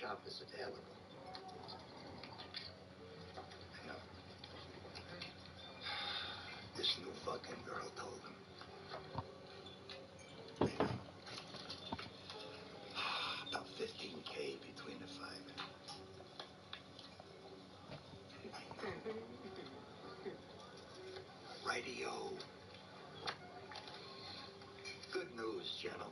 shop is available. I know. This new fucking girl told him. I know. About 15K between the five. I know. Radio. Good news, gentlemen.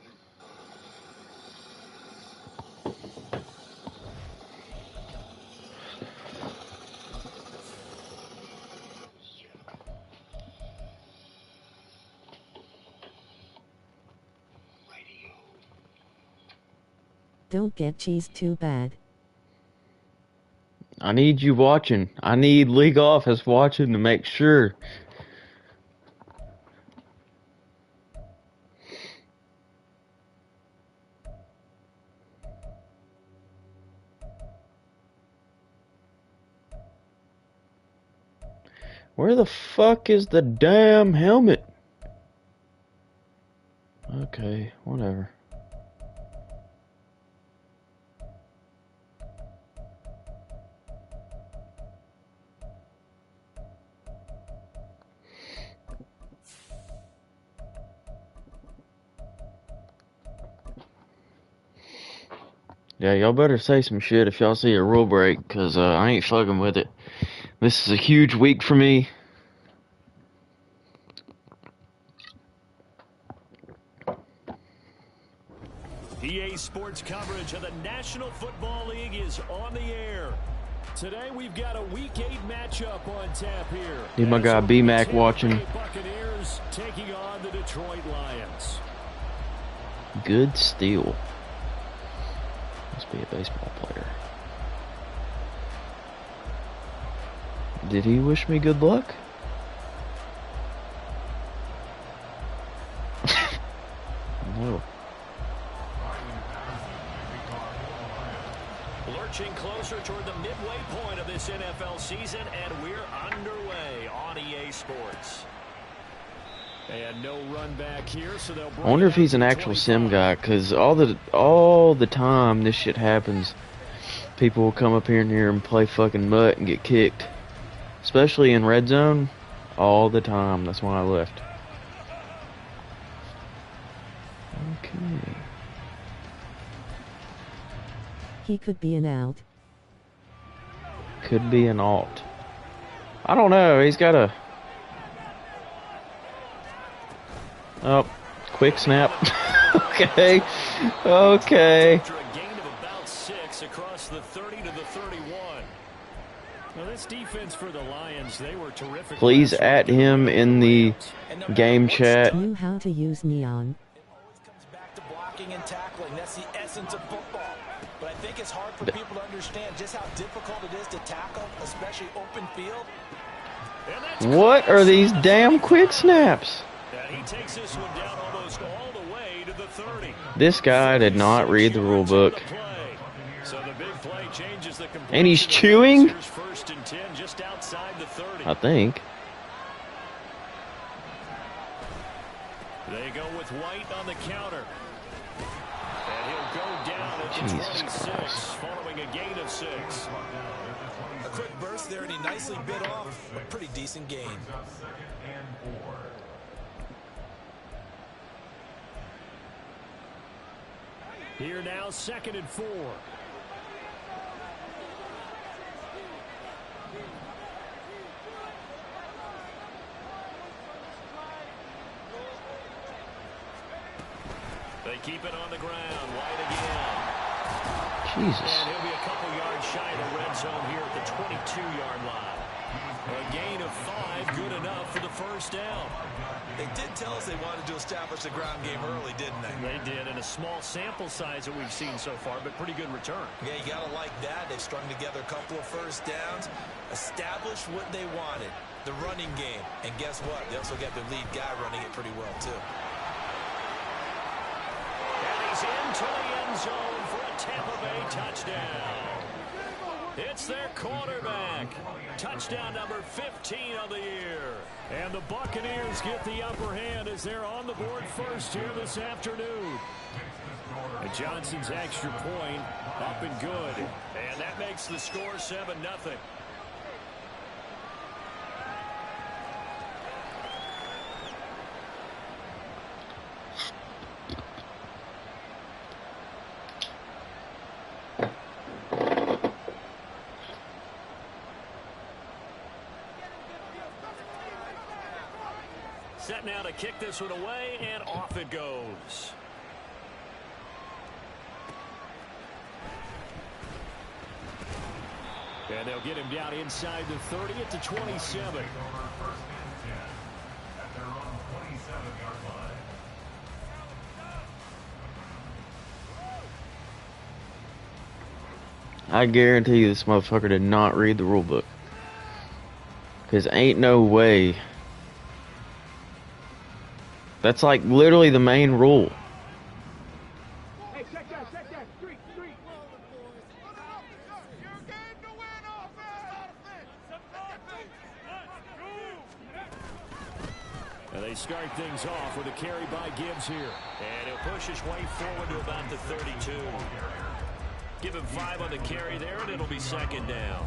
Don't get cheesed too bad. I need you watching. I need league office watching to make sure. Where the fuck is the damn helmet? Okay, whatever. Yeah, y'all better say some shit if y'all see a rule break, cause I ain't fucking with it. This is a huge week for me. EA Sports coverage of the National Football League is on the air. Today we've got a Week 8 matchup on tap here. Need my guy B-Mac watching. Buccaneers taking on the Detroit Lions. Good steal. Must be a baseball player. Did he wish me good luck? No. Lurching closer toward the midway point of this NFL season, and we're underway on EA Sports. And no run back here, so they'll bring I wonder if he's an it out actual to sim 25. guy, because all the time this shit happens, people will come up here and here and play fucking mutt and get kicked. Especially in red zone, all the time. That's why I left. Okay. He could be an out. Could be an alt. I don't know. He's got a... Oh, quick snap. Okay. Okay. After a gain of about 6 across the 30 to the 31. Now this defense for the Lions, they were terrific. Please add him in the game chat. Knew how to use neon. It always comes back to blocking and tackling. That's the essence of football. But I think it's hard for people to understand just how difficult it is to tackle, especially open field. What are these damn quick snaps? And he takes this one down almost all the way to the 30. This guy did not read the rule book. So the big play changes the And he's chewing? First and 10 just outside the 30. I think. They go with White on the counter. And he'll go down at the Jesus 26 Christ. following a gain of 6. A quick burst there, and he nicely bit off a pretty decent gain. Here now, 2nd and 4. They keep it on the ground. White again. Jesus. And he'll be a couple yards shy of the red zone here at the 22-yard line. A gain of 5, good enough for the first down. They did tell us they wanted to establish the ground game early, didn't they? They did, in a small sample size that we've seen so far, but pretty good return. Yeah, you got to like that. They've strung together a couple of first downs, established what they wanted, the running game. And guess what? They also got their lead guy running it pretty well, too. And he's into the end zone for a Tampa Bay touchdown. It's their quarterback. Touchdown number 15 of the year. And the Buccaneers get the upper hand as they're on the board first here this afternoon. Johnson's extra point up and good. And that makes the score 7-0. Set now to kick this one away, and off it goes. And they'll get him down inside the 30 at the 27. I guarantee you this motherfucker did not read the rule book. Because ain't no way. That's like literally the main rule. Hey, check that. Street. And they start things off with a carry by Gibbs here. And he'll push his way forward to about the 32. Give him 5 on the carry there, and it'll be second down.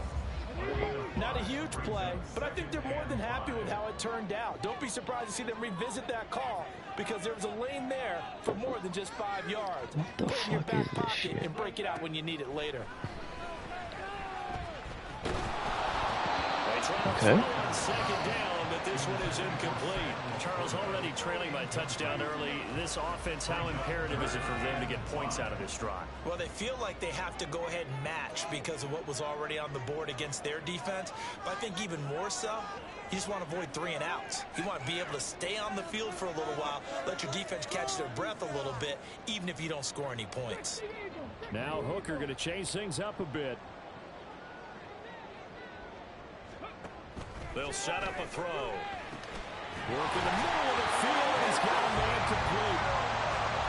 Not a huge play, but I think they're more than happy with how it turned out. Don't be surprised to see them revisit that call because there was a lane there for more than just 5 yards. What the Put it in your fuck back is this pocket shit? and break it out when you need it later. They try to throw on second down, but this one is incomplete. Charles, already trailing by touchdown early. This offense, how imperative is it for them to get points out of this drive? Well, they feel like they have to go ahead and match because of what was already on the board against their defense. But I think even more so, you just want to avoid 3 and outs. You want to be able to stay on the field for a little while, let your defense catch their breath a little bit, even if you don't score any points. Now Hooker going to change things up a bit. They'll set up a throw. Work in the middle of the field, and he's got a man complete.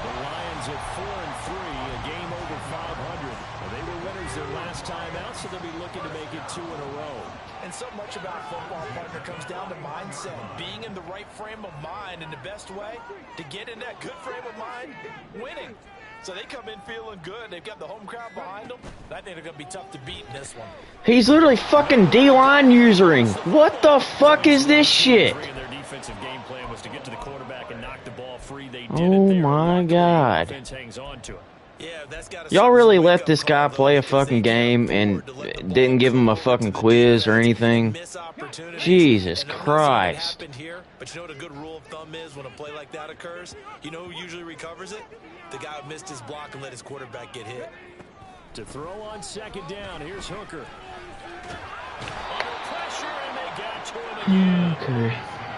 The Lions at 4-3, a game over 500. Well, they were winners their last time out, so they'll be looking to make it 2 in a row. And so much about football, partner, comes down to mindset. Being in the right frame of mind, and the best way to get in that good frame of mind, winning. So they come in feeling good. They've got the home crowd behind them. I think they're going to be tough to beat in this one. He's literally fucking D-line usering. What the fuck is this shit? Their defensive game plan was to get to the quarterback and knock the ball free. They did Oh it there. my God. Defense hangs on to it. Yeah, that's got Y'all really let this guy play a fucking game and didn't give him a fucking quiz or anything? Jesus Christ. Here, but you know what a good rule of thumb is when a play like that occurs? You know who usually recovers it? The guy who missed his block and let his quarterback get hit. To throw on second down, here's Hooker. Under pressure, and they got to him again. Okay.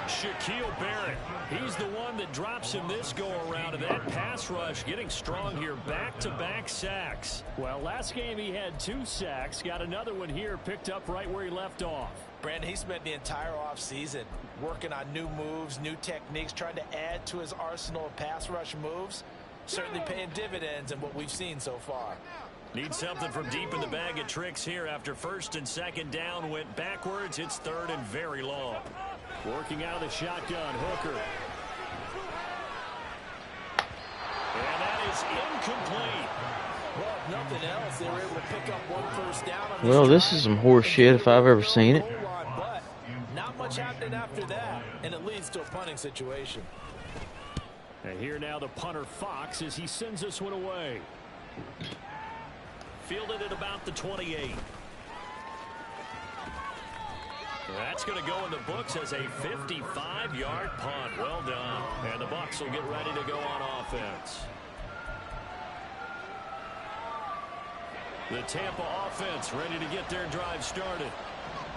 Shaquille Barrett. He's the one that drops him this go-around, and that pass rush getting strong here. Back-to-back sacks. Well, last game he had 2 sacks. Got another one here, picked up right where he left off. Brandon, he spent the entire offseason working on new moves, new techniques, trying to add to his arsenal of pass rush moves. Certainly paying dividends in what we've seen so far. Need something from deep in the bag of tricks here after first and second down went backwards. It's third and very long. Working out of the shotgun, Hooker. And that is incomplete. Well, if nothing else, they were able to pick up 1 first down on Well, this is some horse shit if I've ever seen it. But not much happening after that, and it leads to a punting situation. And here now the punter Fox as he sends this one away. Fielded at about the 28. That's going to go in the books as a 55-yard punt. Well done. And the Bucs will get ready to go on offense. The Tampa offense ready to get their drive started.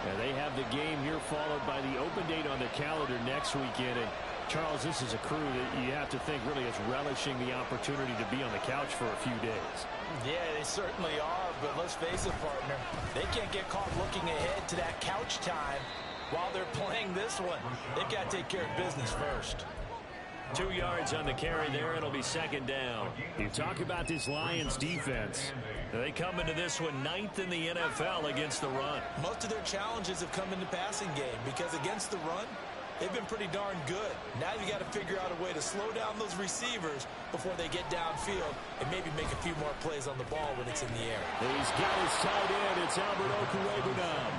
And they have the game here followed by the open date on the calendar next weekend. And Charles, this is a crew that you have to think really is relishing the opportunity to be on the couch for a few days. Yeah, they certainly are, but let's face it, partner. They can't get caught looking ahead to that couch time while they're playing this one. They've got to take care of business first. 2 yards on the carry there. It'll be second down. You talk about this Lions defense. They come into this one 9th in the NFL against the run. Most of their challenges have come in the passing game because against the run, They've been pretty darn good. Now you got to figure out a way to slow down those receivers before they get downfield and maybe make a few more plays on the ball when it's in the air. He's got his tight end. It's Albert Okuebu now.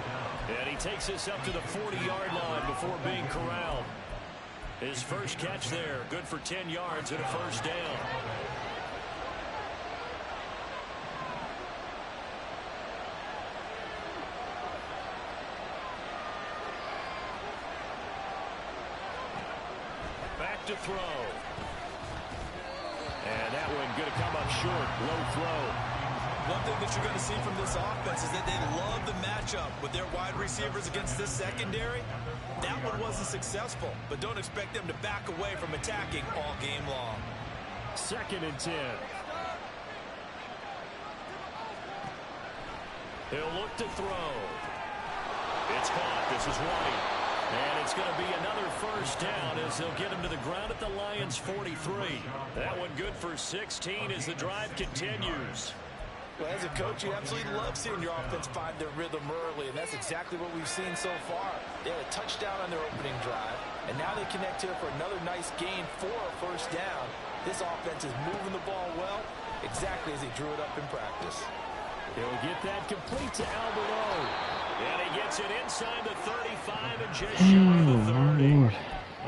And he takes us up to the 40-yard line before being corralled. His first catch there, good for 10 yards and a first down. Back to throw. And that one going to come up short. Low throw. One thing that you're going to see from this offense is that they love the matchup with their wide receivers against this secondary. That one wasn't successful, but don't expect them to back away from attacking all game long. 2nd and 10. He'll look to throw. It's caught. This is White. And it's going to be another first down as they'll get him to the ground at the Lions' 43. That one good for 16 as the drive continues. Well, as a coach, you absolutely love seeing your offense find their rhythm early, and that's exactly what we've seen so far. They had a touchdown on their opening drive, and now they connect here for another nice gain for a first down. This offense is moving the ball well, exactly as he drew it up in practice. He'll get that complete to Albert O. And he gets it inside the 35 and just shy of the 30.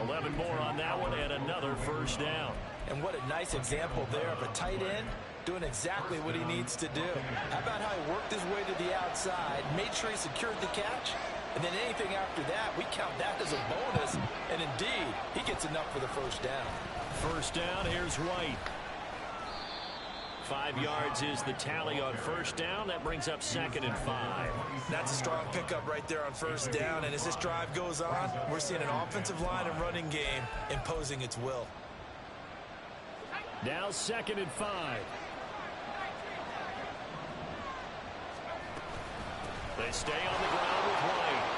11 more on that one and another first down. And what a nice example there of a tight end doing exactly what he needs to do. How about how he worked his way to the outside, made sure he secured the catch, and then anything after that, we count that as a bonus. And indeed, he gets enough for the first down. First down, here's White. 5 yards is the tally on first down. That brings up 2nd and 5. That's a strong pickup right there on first down. And as this drive goes on, we're seeing an offensive line and running game imposing its will. Now 2nd and 5. They stay on the ground with White.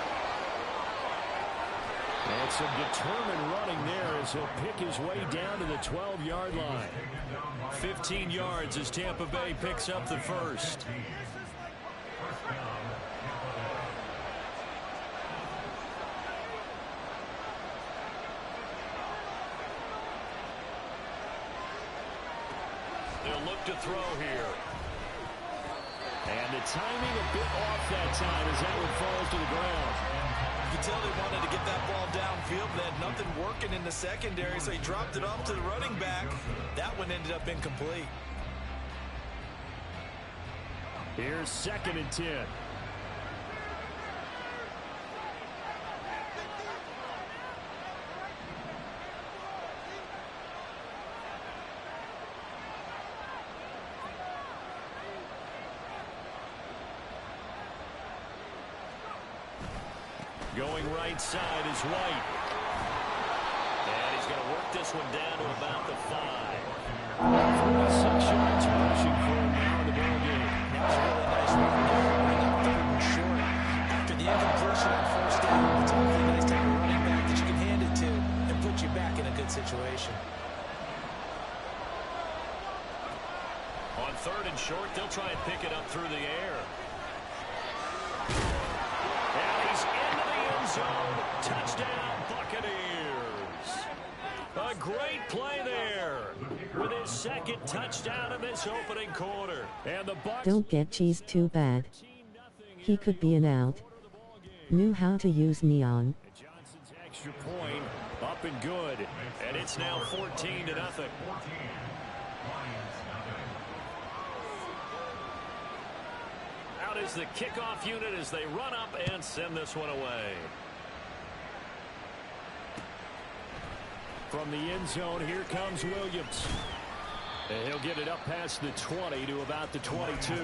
And some determined running there as he'll pick his way down to the 12-yard line. 15 yards as Tampa Bay picks up the first. They'll look to throw here. And the timing a bit off that time as that one falls to the ground. You can tell they wanted to get that ball downfield. They had nothing working in the secondary, so he dropped it off to the running back. That one ended up incomplete. Here's 2nd and 10. Going right side is White. And he's going to work this one down to about the 5. 46 yards rushing for him now in the ball game. That was a really nice run there, running up 3rd and short. After the incompletion on first down, it's awfully nice to have a running back that you can hand it to and put you back in a good situation. On 3rd and short, they'll try and pick it up through the air. And he's into the end zone. Touchdown, Buccaneers. A great play there with his 2nd touchdown of this opening quarter. And the Bucs Don't get cheesed too bad. He could be an out. Knew how to use neon. Johnson's extra point up and good. And it's now 14-0. Out is the kickoff unit as they run up and send this one away. From the end zone, here comes Williams. And he'll get it up past the 20 to about the 22.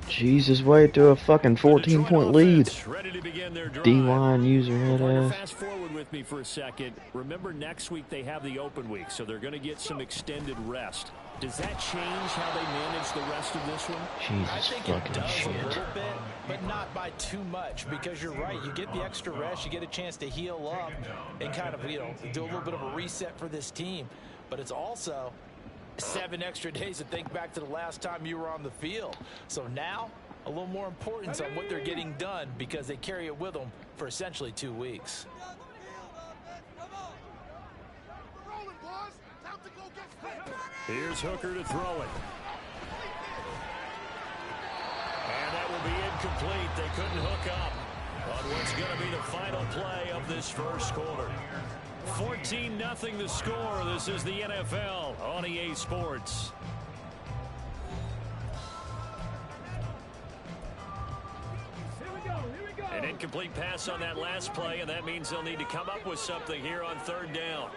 Jesus, way to a fucking 14-point lead. Ready to begin their drive. D-line user head ass. Fast forward with me for a second. Remember, next week they have the open week, so they're going to get some extended rest. Does that change how they manage the rest of this one? I Jesus think it fucking does shit. a little bit, but not by too much, because you're right. You get the extra rest, you get a chance to heal up and kind of, do a little bit of a reset for this team. But it's also 7 extra days to think back to the last time you were on the field. So now, a little more importance on what they're getting done because they carry it with them for essentially 2 weeks. Here's Hooker to throw it. And that will be incomplete. They couldn't hook up on what's going to be the final play of this first quarter. 14-0 the score. This is the NFL on EA Sports. An incomplete pass on that last play, and that means they'll need to come up with something here on 3rd down.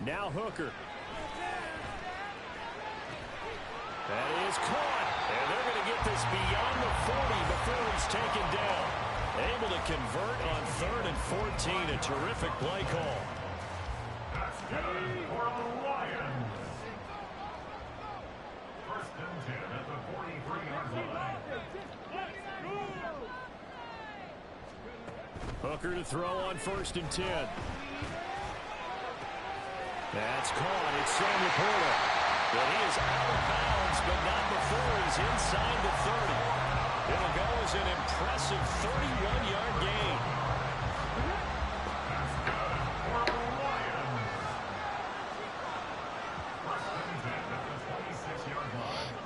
Now Hooker. That is caught. And they're going to get this beyond the 40 before it's taken down. Able to convert on 3rd and 14. A terrific play call. For the Lions. 1st and 10 at the 43-yard line. Hooker to throw on 1st and 10. That's caught. It's Sam Laporta. But he is out of bounds, but not before he's inside the 30. It'll go as an impressive 31-yard gain. That's good for the Lions. 1st and 10 at the 26-yard line.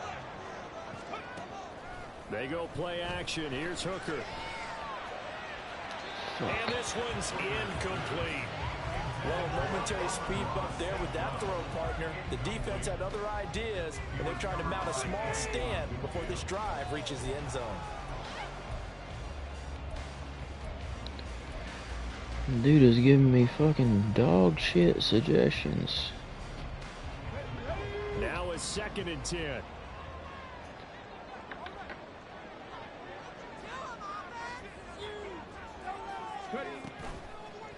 They go play action. Here's Hooker. And this one's incomplete. Well, a momentary speed bump there with that throw, partner. The defense had other ideas, and they're trying to mount a small stand before this drive reaches the end zone. Dude is giving me fucking dog shit suggestions. Now it's 2nd and 10.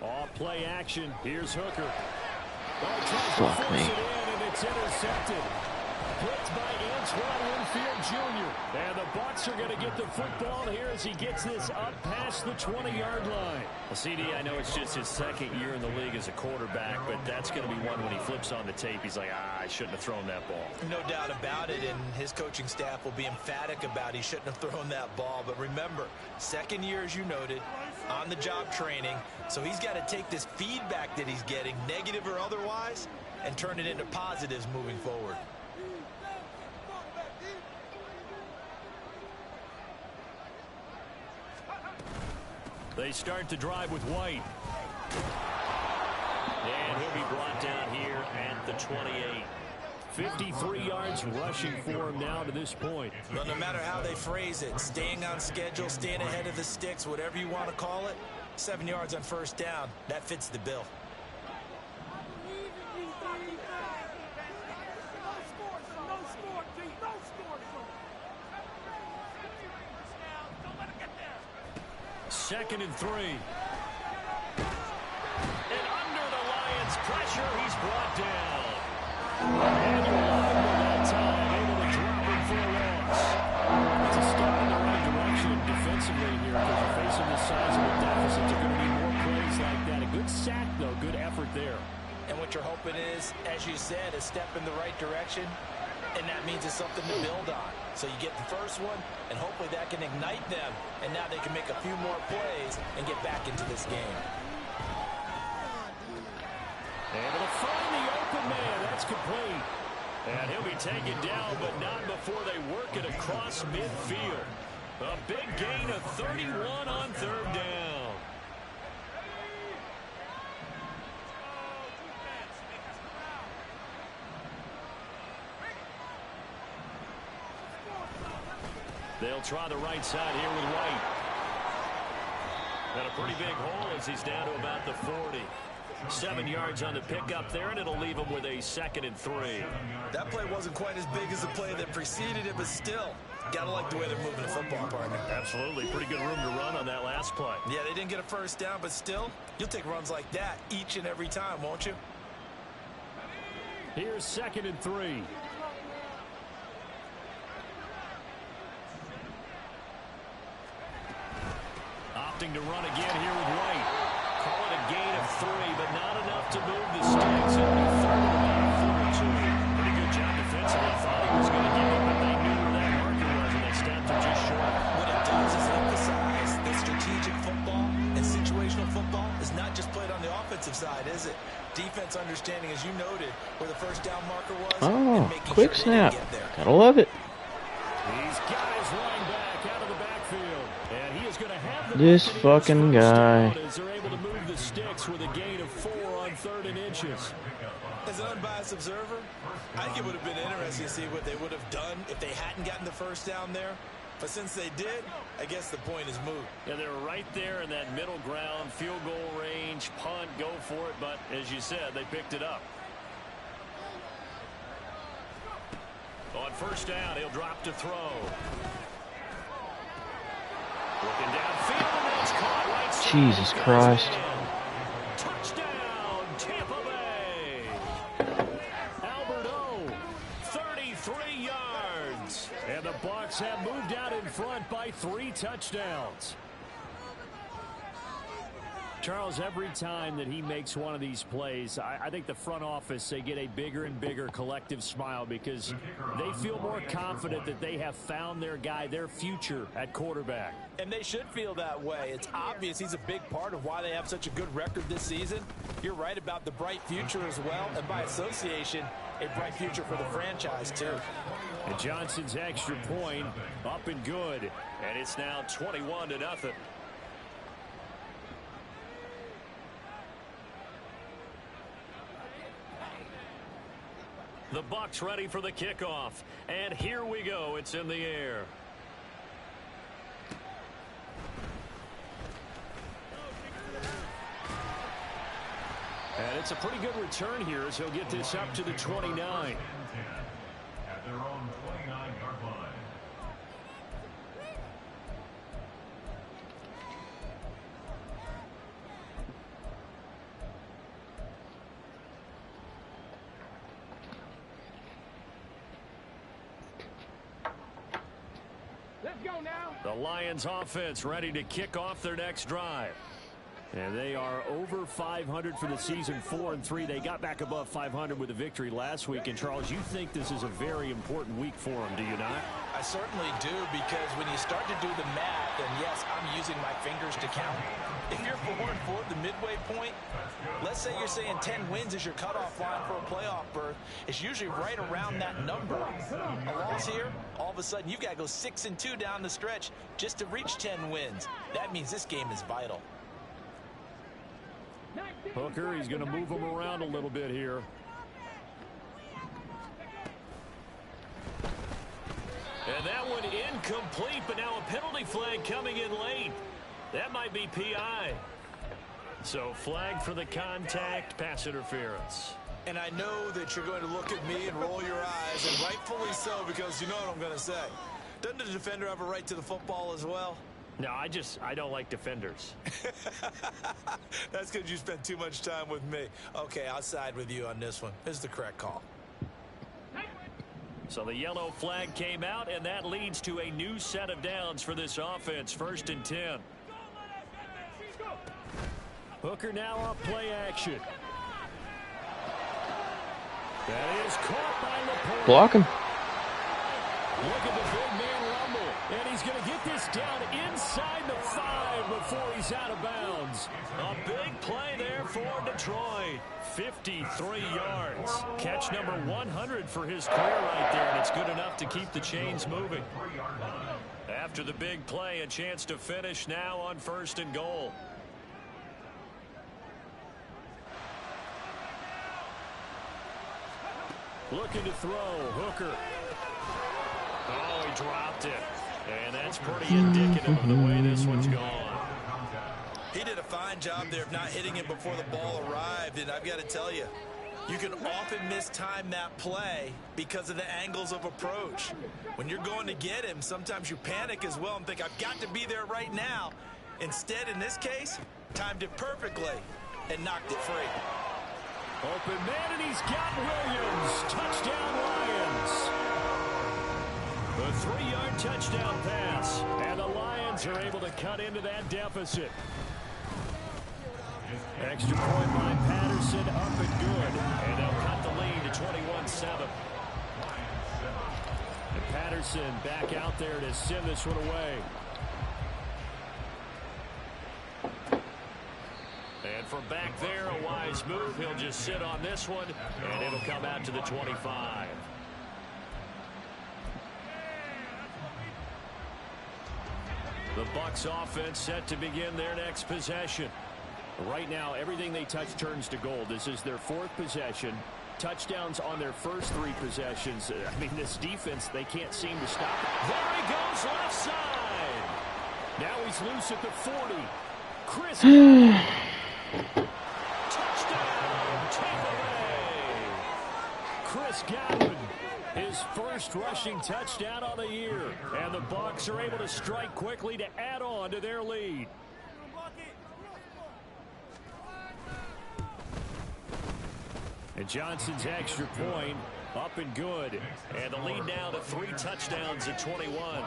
Off play action. Here's Hooker. Oh, tries to Fuck force me. it in, and it's intercepted. Blitzed by Antoine Winfield Jr. And the Bucs are going to get the football here as he gets this up past the 20-yard line. Well, CD, I know it's just his 2nd year in the league as a quarterback, but that's going to be one when he flips on the tape. He's like, I shouldn't have thrown that ball. No doubt about it, and his coaching staff will be emphatic about he shouldn't have thrown that ball. But remember, 2nd year, as you noted, on-the-job training. So he's got to take this feedback that he's getting, negative or otherwise, and turn it into positives moving forward. They start to drive with White. And he'll be brought down here at the 28. 53 yards rushing for him now to this point. Well, no matter how they phrase it, staying on schedule, staying ahead of the sticks, whatever you want to call it, 7 yards on 1st down, that fits the bill. Second and 3. And under the Lions' pressure, he's brought down. And that time, able to drop him for a loss. It's a step in the right direction defensively here because you're facing this sizable deficit. They're going to need more plays like that. A good sack, though. Good effort there. And what you're hoping is, as you said, a step in the right direction, and that means it's something to build on. So you get the first one, and hopefully that can ignite them, and now they can make a few more plays and get back into this game. Able to find the open man. That's complete. And he'll be taken down, but not before they work it across midfield. A big gain of 31 on 3rd down. They'll try the right side here with White. And a pretty big hole as he's down to about the 40. 7 yards on the pickup there, and it'll leave him with a 2nd and 3. That play wasn't quite as big as the play that preceded it, but still, gotta like the way they're moving the football, partner. Absolutely. Pretty good room to run on that last play. Yeah, they didn't get a 1st down, but still, you'll take runs like that each and every time, won't you? Here's 2nd and 3. Opting to run again here with White. Call it a gain of 3, but not enough to move the sticks. It'll be third and about 4 or 2. Pretty good job defensively. I thought he was going to give up, but they knew where that marker was, and they stopped him just short. What it does is emphasize that strategic football and situational football is not just played on the offensive side, is it? Defense understanding, as you noted, where the first down marker was. Oh, and making quick sure they didn't snap. get there. Gotta love it. He's got his line back out of the backfield. And he is going to have the This Buccaneers fucking first guy. down as they're able to move the sticks with a gain of 4 on 3rd and inches. As an unbiased observer, I think it would have been interesting to see what they would have done if they hadn't gotten the first down there. But since they did, I guess the point is moot. Yeah, they were right there in that middle ground, field goal range, punt, go for it. But as you said, they picked it up. On first down, he'll drop to throw. Looking downfield, and that's caught right side. Jesus Christ. Touchdown, Tampa Bay. Alberto, 33 yards. And the Bucs have moved out in front by 3 touchdowns. Charles, every time that he makes one of these plays, I think the front office, they get a bigger and bigger collective smile because they feel more confident that they have found their guy, their future at quarterback. And they should feel that way. It's obvious he's a big part of why they have such a good record this season. You're right about the bright future as well, and by association, a bright future for the franchise too. And Johnson's extra point up and good, and it's now 21-0. The Bucs ready for the kickoff, and here we go. It's in the air. And it's a pretty good return here as he'll get this up to the 29. At their own 29-yard line. Let's go now. The Lions offense ready to kick off their next drive. And they are over 500 for the season, 4-3. They got back above 500 with a victory last week. And, Charles, you think this is a very important week for them, do you not? I certainly do, because when you start to do the math, and yes, I'm using my fingers to count. If you're 4-4 at the midway point, let's say you're saying 10 wins is your cutoff line for a playoff berth. It's usually right around that number. A loss here, all of a sudden you've got to go 6-2 down the stretch just to reach 10 wins. That means this game is vital. Hooker, he's going to move him around a little bit here. And that one incomplete, but now a penalty flag coming in late. That might be PI. So flag for the contact, pass interference. And I know that you're going to look at me and roll your eyes, and rightfully so, because you know what I'm going to say. Doesn't the defender have a right to the football as well? No, I don't like defenders. That's because you spent too much time with me. Okay, I'll side with you on this one. This is the correct call. So the yellow flag came out, and that leads to a new set of downs for this offense. 1st and 10. Hooker now off play action. That is caught by Laporte. Block him. Look at the big man rumble. And he's going to get this down inside the 5 before he's out of bounds. A big play there for Detroit. 53 yards. Catch number 100 for his career right there, and it's good enough to keep the chains moving. After the big play, a chance to finish now on 1st and goal. Looking to throw. Hooker. Oh, he dropped it. And that's pretty indicative of the way this one's gone. He did a fine job there of not hitting it before the ball arrived, and I've got to tell you, you can often mistime that play because of the angles of approach. When you're going to get him, sometimes you panic as well and think, I've got to be there right now. Instead, in this case, timed it perfectly and knocked it free. Open man, and he's got Williams. Touchdown, Lions. The 3-yard touchdown pass. And the Lions are able to cut into that deficit. Extra point by Patterson, up and good. And they'll cut the lead to 21-7. And Patterson back out there to send this one away. And from back there, a wise move. He'll just sit on this one, and it'll come out to the 25. The Bucs offense set to begin their next possession. Right now, everything they touch turns to gold. This is their 4th possession. Touchdowns on their first 3 possessions. I mean, this defense, they can't seem to stop it. There he goes, left side. Now he's loose at the 40. Chris. Touchdown, Tampa Bay. Chris Godwin, his first rushing touchdown on the year. And the Bucs are able to strike quickly to add on to their lead. And Johnson's extra point up and good. And the lead now to 3 touchdowns at 21.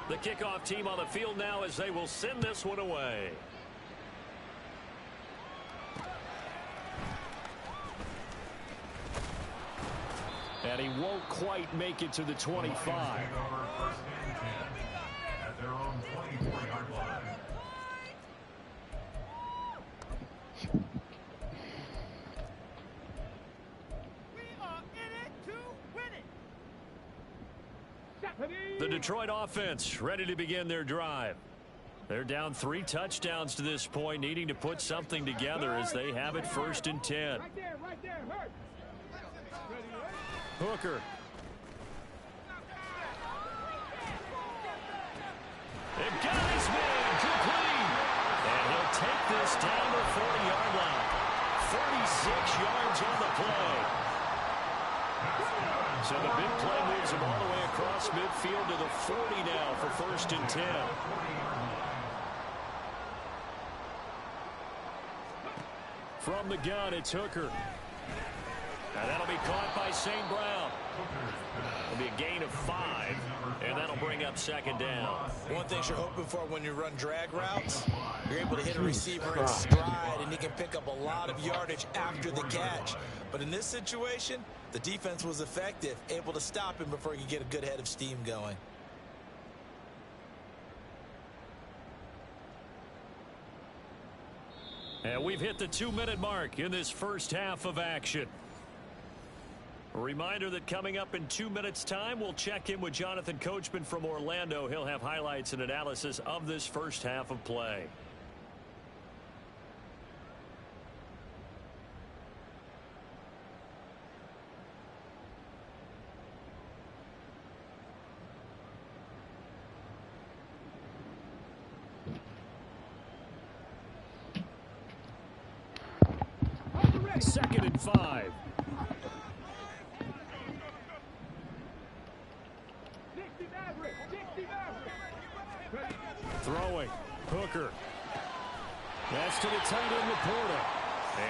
The kickoff team on the field now as they will send this one away. And he won't quite make it to the 25. At their own 24-yard line. The Detroit offense ready to begin their drive. They're down 3 touchdowns to this point, needing to put something together as they have it 1st and 10. Right there, hurt. Hooker. They've got his man complete. And he'll take this down to the 40-yard line. 36 yards on the play. So the big play moves him all the way across midfield to the 40 now for 1st and 10. From the gun, it's Hooker. And that'll be caught by St. Brown. It'll be a gain of 5, and that'll bring up 2nd down. One thing you're hoping for when you run drag routes, you're able to hit a receiver in stride, and he can pick up a lot of yardage after the catch. But in this situation, the defense was effective, able to stop him before he could get a good head of steam going. And we've hit the 2-minute mark in this first half of action. A reminder that coming up in 2 minutes' time, we'll check in with Jonathan Coachman from Orlando. He'll have highlights and analysis of this first half of play. Second and 5. Throwing. Hooker. That's to the tight end, Laporta.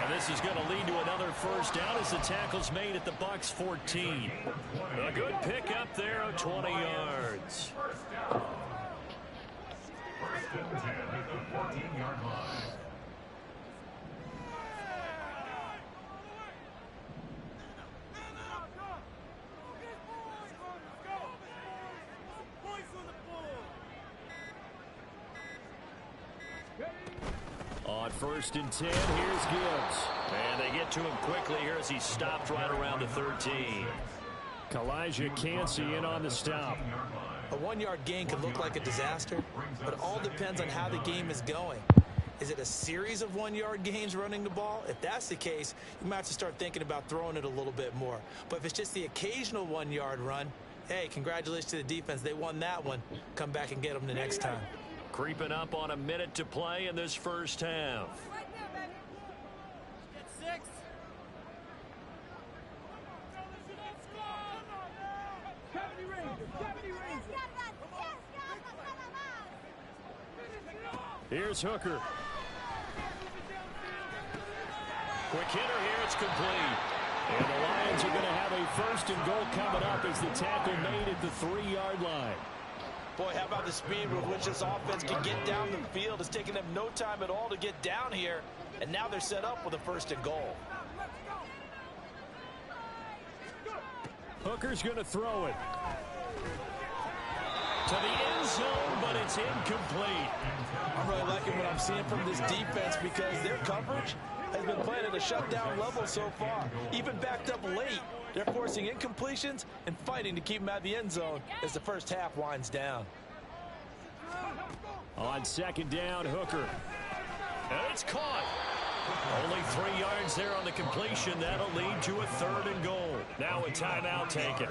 And this is going to lead to another 1st down as the tackle's made at the Bucs 14. A good pickup there of 20 yards. 1st and 10 at the 14-yard line. On 1st and 10, here's Gibbs. And they get to him quickly here as he stopped right around the 13. Kalijah Cansey in on the stop. A 1-yard gain could look like a disaster, but it all depends on how the game is going. Is it a series of 1-yard gains running the ball? If that's the case, you might have to start thinking about throwing it a little bit more. But if it's just the occasional 1-yard run, hey, congratulations to the defense. They won that one. Come back and get them the next time. Creeping up on a minute to play in this first half. Right there, baby. Get 6. Here's Hooker. Quick hitter here, it's complete. And the Lions are going to have a 1st and goal coming up as the tackle made at the 3-yard line. Boy, how about the speed with which this offense can get down the field? It's taken them no time at all to get down here, and now they're set up with a 1st and goal. Hooker's going to throw it to the end zone, but it's incomplete. I'm really liking what I'm seeing from this defense because their coverage has been playing at a shutdown level so far. Even backed up late, they're forcing incompletions and fighting to keep them out of the end zone as the first half winds down. On 2nd down, Hooker. And it's caught. Only 3 yards there on the completion. That'll lead to a 3rd and goal. Now a timeout taken.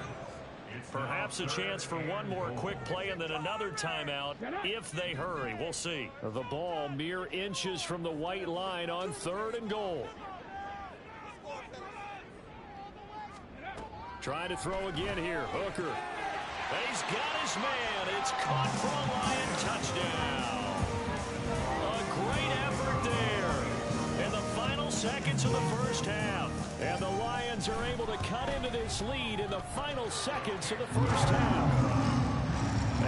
Perhaps a chance for one more quick play and then another timeout if they hurry. We'll see. The ball mere inches from the white line on 3rd and goal. Trying to throw again here. Hooker. He's got his man. It's caught for a Lion touchdown. A great effort there in the final seconds of the first half. And the Lions are able to cut into this lead in the final seconds of the first half.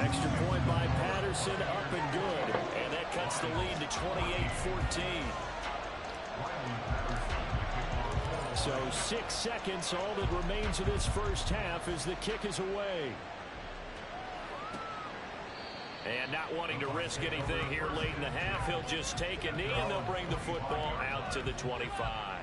Extra point by Patterson, up and good. And that cuts the lead to 28-14. So 6 seconds, all that remains of this first half as the kick is away. And not wanting to risk anything here late in the half, he'll just take a knee and they'll bring the football out to the 25.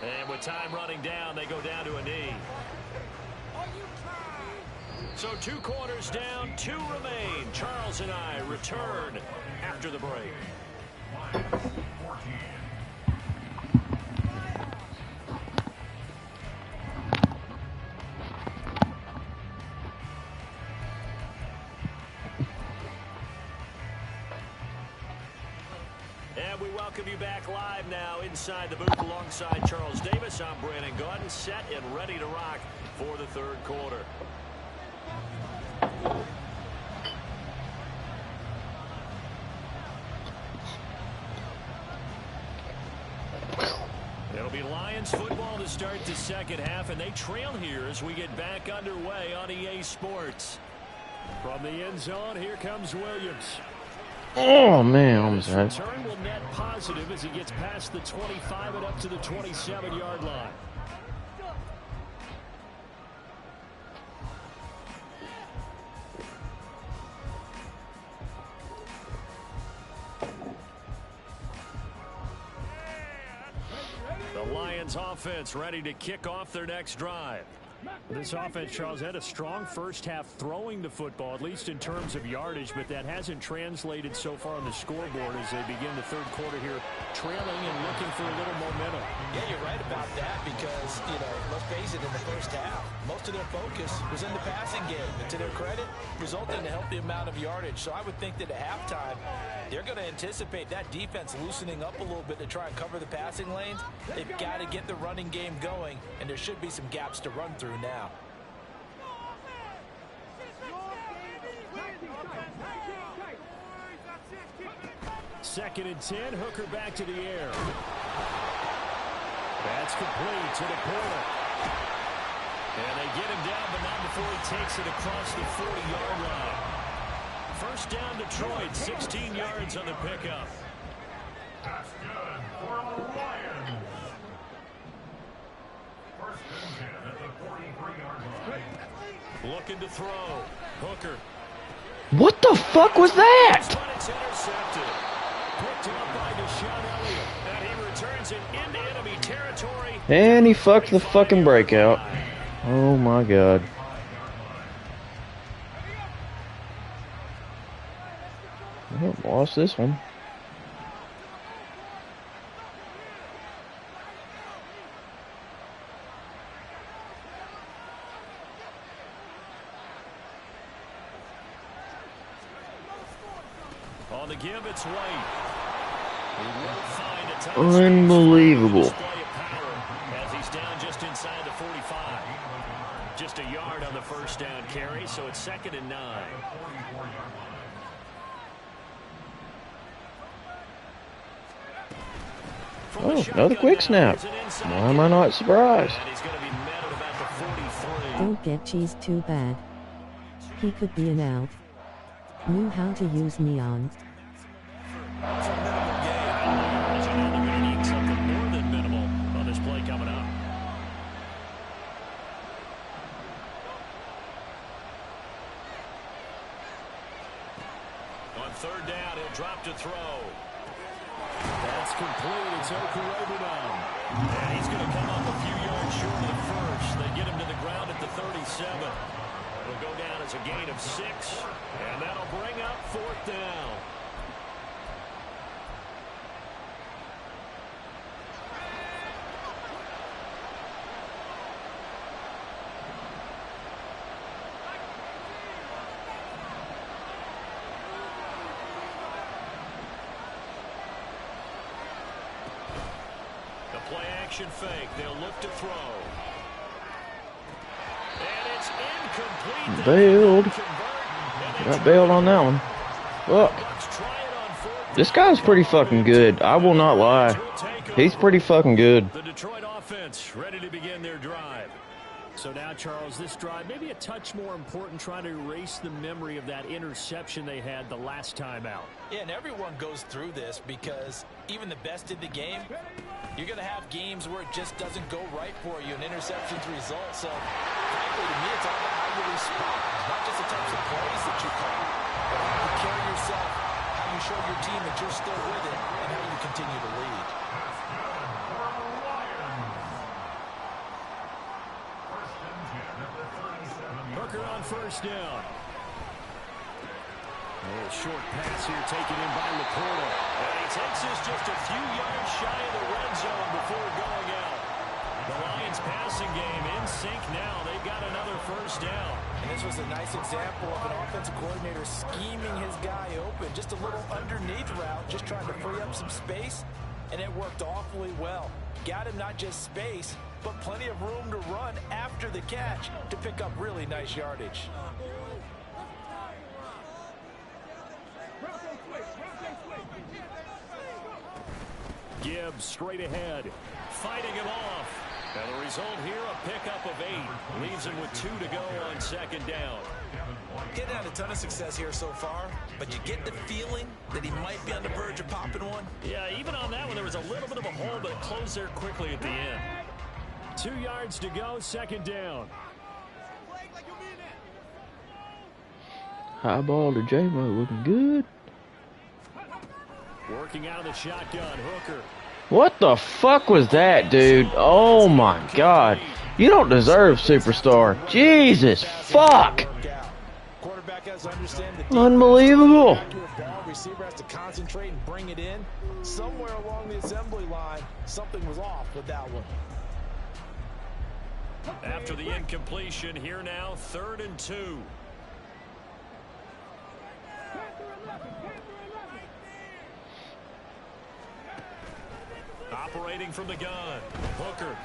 And with time running down, they go down to a knee. So 2 quarters down, 2 remain. Charles and I return after the break. And we welcome you back live now inside the booth alongside Charles Davis. I'm Brandon Gaudin, set and ready to rock for the 3rd quarter. It'll be Lions football to start the second half, and they trail here as we get back underway on EA Sports. From the end zone, here comes Williams. Oh, man, I'm sorry. Return will net positive as he gets past the 25 and up to the 27-yard line. The Lions offense ready to kick off their next drive. This offense, Charles, had a strong first half throwing the football, at least in terms of yardage, but that hasn't translated so far on the scoreboard as they begin the 3rd quarter here, trailing and looking for a little momentum. Yeah, you're right about that because, let's face it, in the first half, most of their focus was in the passing game. And to their credit, resulted in a healthy amount of yardage. So I would think that at halftime, they're going to anticipate that defense loosening up a little bit to try and cover the passing lanes. They've got to get the running game going, and there should be some gaps to run through now. Second and 10, Hooker back to the air. That's complete to the corner. And they get him down, but not before he takes it across the 40-yard line. First down, Detroit, 16 yards on the pickup. That's good for the Lions. First and 10 at the 43-yard line. Looking to throw. Hooker. What the fuck was that? But it's intercepted. Picked up by Deshaun Elliott. And he returns it into enemy territory. And he fucked the fucking breakout. Oh my god. Well, lost this one. On the give, it's White. He will find a touch. Unbelievable. Display of power as he's down just inside the 45. Just a yard on the first down carry, so it's 2nd and 9. from Oh, the another shotgun quick now. snap. Here's an inside Why am I not surprised? And he's going to be met at about the 43. Don't get cheesed too bad. He could be an out. Knew how to use neon. For minimal gain. But you know they're going to need something more than minimal on this play coming up. On third down, he'll drop to throw. That's complete. It's Okurobunon. And he's going to come up a few yards short of the first. They get him to the ground at the 37. It'll go down as a gain of 6. And that'll bring up fourth down. The play action fake. They'll look to throw. And it's incomplete. Bailed. Convert. And they Got bailed on that one. Look, Bucs try it on fourth. this guy's pretty fucking good. I will not lie. He's pretty fucking good. The Detroit offense ready to begin their drive. So now, Charles, this drive maybe a touch more important, trying to erase the memory of that interception they had the last time out. Yeah, and everyone goes through this because even the best in the game, you're going to have games where it just doesn't go right for you, and interceptions result. So, frankly, to me, it's all about how you respond, not just the types of plays that you call, but how you carry yourself, how you show your team that you're still with it, and how you continue to lead. Hooker on first down. A little short pass here taken in by Laporta. And he takes this just a few yards shy of the red zone before going out. The Lions passing game in sync now. They've got another first down. And this was a nice example of an offensive coordinator scheming his guy open. Just a little underneath route, just trying to free up some space, and it worked awfully well. Got him not just space, but plenty of room to run after the catch to pick up really nice yardage. Gibbs straight ahead, fighting him off. And the result here, a pickup of 8. Leaves him with 2 to go on second down. Getting had a ton of success here so far, but you get the feeling that he might be on the verge of popping one. Yeah, even on that one, there was a little bit of a hole, but it closed there quickly at the end. 2 yards to go, second down. High ball to J-Mo looking good. Working out of the shotgun, Hooker. What the fuck was that, dude? Oh my god. You don't deserve superstar. Jesus fuck. Quarterback has to understand the Unbelievable. ball. Receiver has to concentrate and bring it in. Somewhere along the assembly line, something was off with that one. After the incompletion, here now, 3rd and 2. Operating from the gun, Hooker.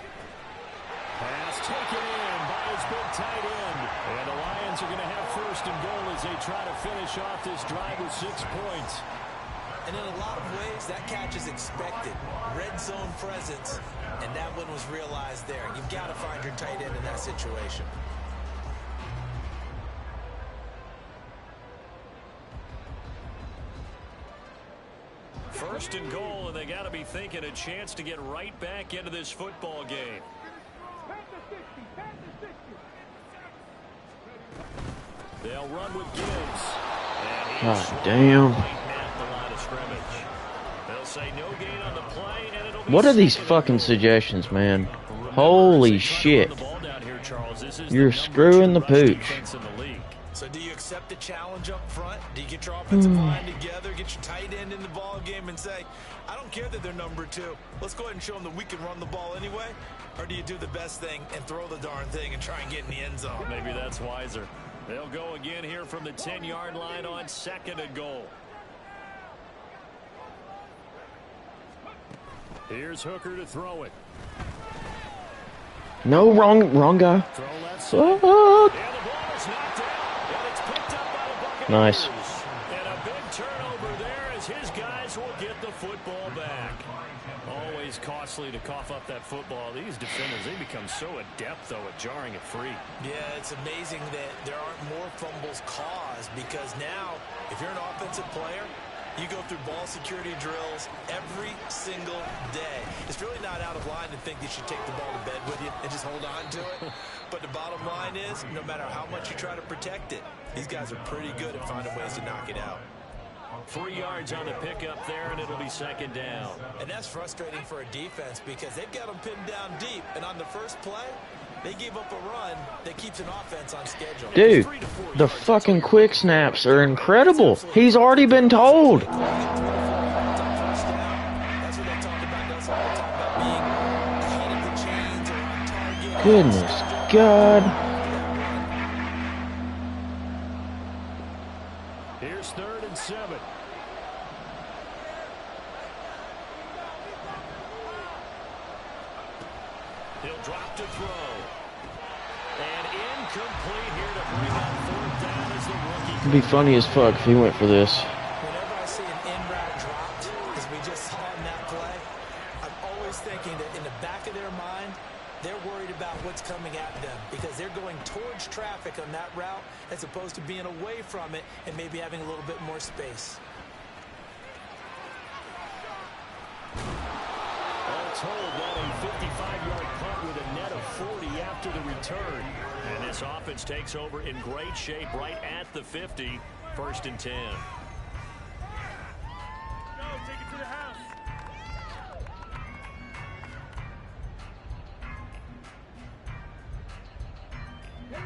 Pass taken in by his big tight end. And the Lions are going to have 1st and goal as they try to finish off this drive with 6 points. And in a lot of ways, that catch is expected. Red zone presence, and that one was realized there. You've got to find your tight end in that situation. First and goal, and they got to be thinking a chance to get right back into this football game. They'll run with Gibbs. God damn. At the line of scrimmage. They'll say no gain on the play, and it'll be What are these second. fucking suggestions, man? Holy shit. You're screwing the pooch. So do you accept the challenge up front? Do you get your offensive line together, get your tight end in the ball game and say, I don't care that they're number 2. Let's go ahead and show them that we can run the ball anyway? Or do you do the best thing and throw the darn thing and try and get in the end zone? Maybe that's wiser. They'll go again here from the 10-yard line on 2nd and goal. Here's Hooker to throw it. No, wrong guy. Throw left side. Fuck. And the ball is knocked out. And it's picked up by the Buccaneers. Nice. And a big turnover there as his guys will get the football back. Always costly to cough up that football. These defenders, they become so adept, though, at jarring it free. Yeah, it's amazing that there aren't more fumbles caused, because now, if you're an offensive player, you go through ball security drills every single day. It's really not out of line to think you should take the ball to bed with you and just hold on to it. But the bottom line is, no matter how much you try to protect it, these guys are pretty good at finding ways to knock it out. 3 yards on the pickup there, and it'll be second down. And that's frustrating for a defense because they've got them pinned down deep, and on the first play, they gave up a run that keeps an offense on schedule. Dude, the fucking quick snaps are incredible. He's already been told. That's what they talk about us all the time, about being ahead of the chains or on target. Goodness God. Here's 3rd and 7. He'll drop to throw. And incomplete here to bring up 4th down as the rookie. It'd be funny as fuck if he went for this. Whenever I see an in route dropped, as we just saw in that play, I'm always thinking that in the back of their mind, they're worried about what's coming at them because they're going towards traffic on that route as opposed to being away from it and maybe having a little bit more space. All told, that a 55-yard punt with a net of 40 after the return. And this offense takes over in great shape right at the 50. 1st and 10. Go, take it to the house.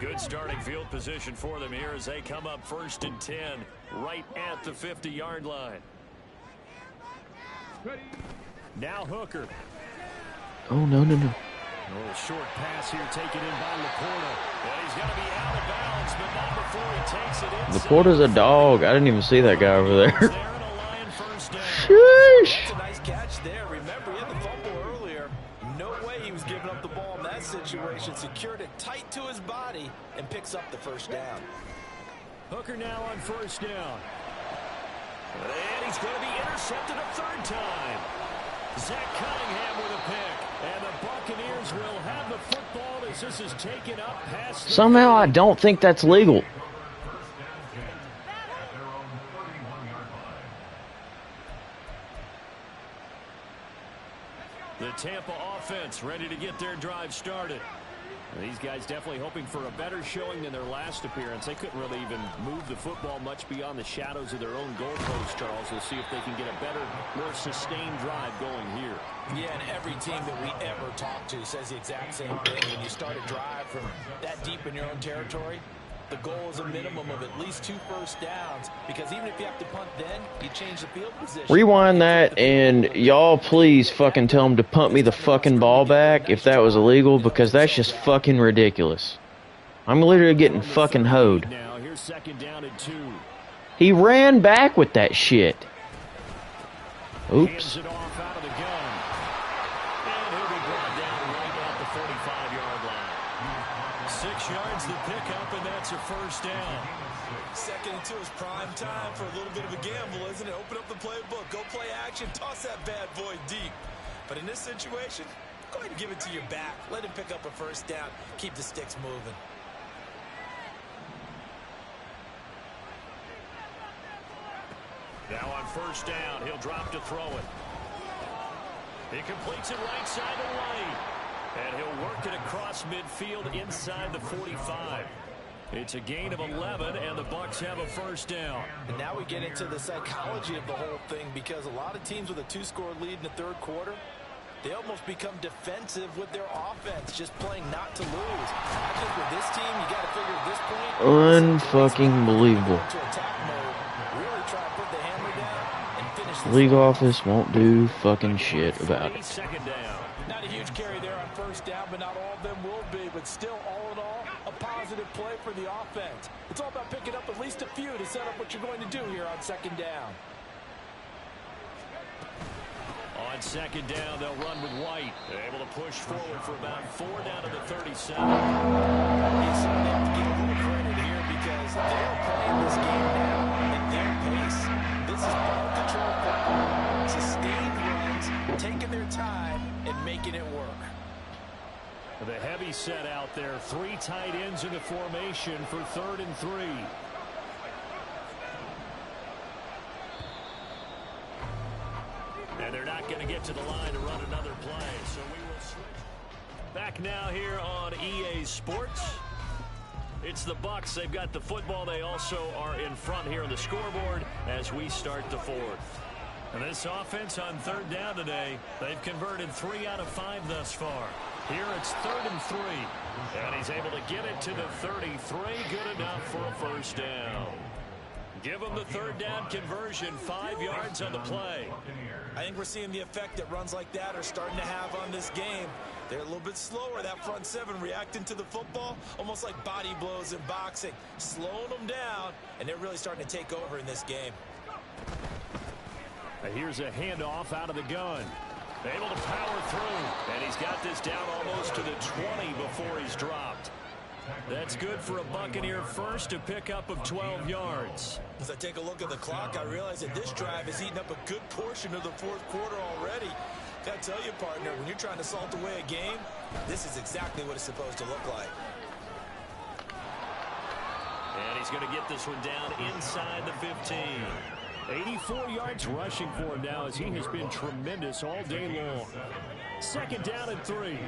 Good starting field position for them here as they come up 1st and 10 right at the 50-yard line. Ready. Now Hooker. Oh, no, no, no. A little short pass here taken in by Laporta. And he's going to be out of bounds, but not before he takes it inside. Laporta's a dog. I didn't even see that guy over there. There and a Lion 1st down. Sheesh. That's a nice catch there. Remember, he had the fumble earlier. No way he was giving up the ball in that situation. Secured it tight to his body and picks up the 1st down. Hooker now on 1st down. And he's going to be intercepted a 3rd time. Zach Cunningham with a pick. And the Buccaneers will have the football as this is taken up past the Somehow I don't think that's legal. The Tampa offense ready to get their drive started. These guys definitely hoping for a better showing than their last appearance. They couldn't really even move the football much beyond the shadows of their own goalpost, Charles. They'll see if they can get a better, more sustained drive going here. Yeah, and every team that we ever talk to says the exact same thing. When you start a drive from that deep in your own territory, the goal is a minimum of at least 2 first downs, because even if you have to punt then, you change the field position. Rewind that, and y'all please fucking tell him to punt me the fucking ball back if that was illegal, because that's just fucking ridiculous. I'm literally getting fucking hoed. Now, here's 2nd down and 2. He ran back with that shit. Oops. Hands it off out of the gun. And he'll be brought down right at the 45-yard line. 6 yards the pickup, and that's a 1st down. 2nd and 2 is prime time for a little bit of a gamble, isn't it? Open up the playbook, go play action, toss that bad boy deep. But in this situation, go ahead and give it to your back. Let him pick up a 1st down. Keep the sticks moving. Now on 1st down, he'll drop to throw it. He completes it right side to White. And he'll work it across midfield inside the 45. It's a gain of 11, and the Bucs have a 1st down. And now we get into the psychology of the whole thing, because a lot of teams with a 2-score lead in the 3rd quarter, they almost become defensive with their offense, just playing not to lose. I think with this team, you got to figure at this point, Unfucking believable. to attack mode, really try to put the hammer down and finish this. League office won't do fucking shit about it. 2nd down. Not a huge carry there on 1st down, but not all of them will be. But still, all in all, a positive play for the offense. It's all about picking up at least a few to set up what you're going to do here on 2nd down. On 2nd down, they'll run with White. They're able to push forward for about 4 down to the 37. Yes, they have to give a little credit here because they're playing this game now at their pace. This is ball control football. sustained runs, taking their time, and making it work. The heavy set out there. 3 tight ends in the formation for 3rd and 3. And they're not going to get to the line to run another play, so we will switch. Back now here on EA Sports. It's the Bucs. They've got the football. They also are in front here on the scoreboard as we start the 4th. And this offense on 3rd down today, they've converted 3 out of 5 thus far. Here it's 3rd and 3. And he's able to get it to the 33. Good enough for a first down. Give them the 3rd down conversion. 5 yards on the play. I think we're seeing the effect that runs like that are starting to have on this game. They're a little bit slower, that front 7, reacting to the football, almost like body blows in boxing, slowing them down, and they're really starting to take over in this game. Here's a handoff out of the gun. Able to power through, and he's got this down almost to the 20 before he's dropped. That's good for a Buccaneer first, a pickup of 12 yards. As I take a look at the clock, I realize that this drive has eaten up a good portion of the 4th quarter already. Got to tell you, partner, when you're trying to salt away a game, this is exactly what it's supposed to look like. And he's going to get this one down inside the 15. 84 yards rushing for him now as he has been tremendous all day long. 2nd down and 3.